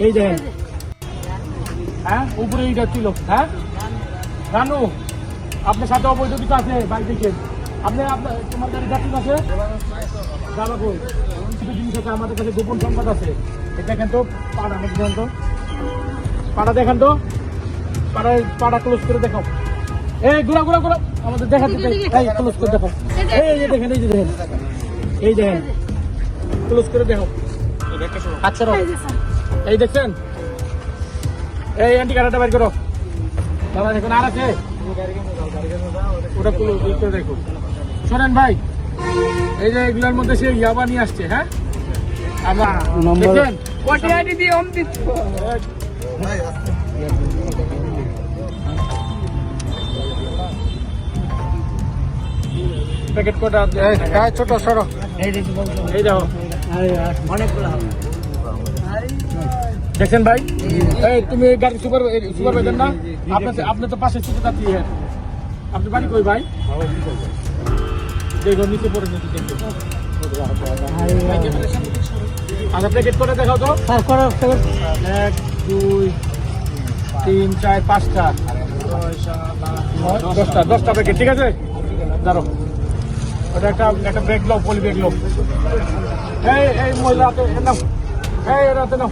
এই দেখেন, হ্যাঁ উপরে এইটা ছিল। হ্যাঁ রানু, আপনার সাথে অবৈধ কিছু আছে বাইক দেখেন। আপনার তোমার গাড়ি যাত্রী আছে, যাবা কই? কিছু জিনিস আছে আমাদের কাছে, গোপন সংবাদ আছে। এটা দেখেন তো, পাড়া আমাকে দেখেন তো, পাড়া দেখেন তো, পাড়া ক্লোজ করে দেখাও। এই ঘুরা ঘুরা ঘুরা আমাদের দেখাতে, এই ক্লোজ করে দেখাও। এই যে দেখেন, এই যে দেখেন, এই দেখেন ক্লোজ করে দেখো। আচ্ছা এই দেখছেন, এই অ্যান্টি কার্ডটা বের করো। দাদা দেখুন আর আছে, ওটা ক্লোজ করে দেখো। শোনেন ভাই, এই যে এগুলোর মধ্যে সে ইয়াবা নিয়ে আসছে। হ্যাঁ আবার দেখেন কটি আইডি দিয়ে অম দিচ্ছ। প্যাকেট কোটা ছোট সরো, এই দেখো অনেকগুলো দেখছেন ভাই। এই তুমি গাড়ি সুপারভাইজার না? আপনার তো পাশে ছুটে যাচ্ছি। আপনি বাড়ি কই ভাই? দেখো নিচে পড়ে নিচে দেখো। আচ্ছা প্যাকেট করে দেখাও তো। 1 2 3 4 5টা 10টা প্যাকেট, ঠিক আছে? দাঁড়ো, ওটা একটা ব্যাগ লো, পলি ব্যাগ লো। এই মহিলা হাতে নাও, এই রাতে নাও।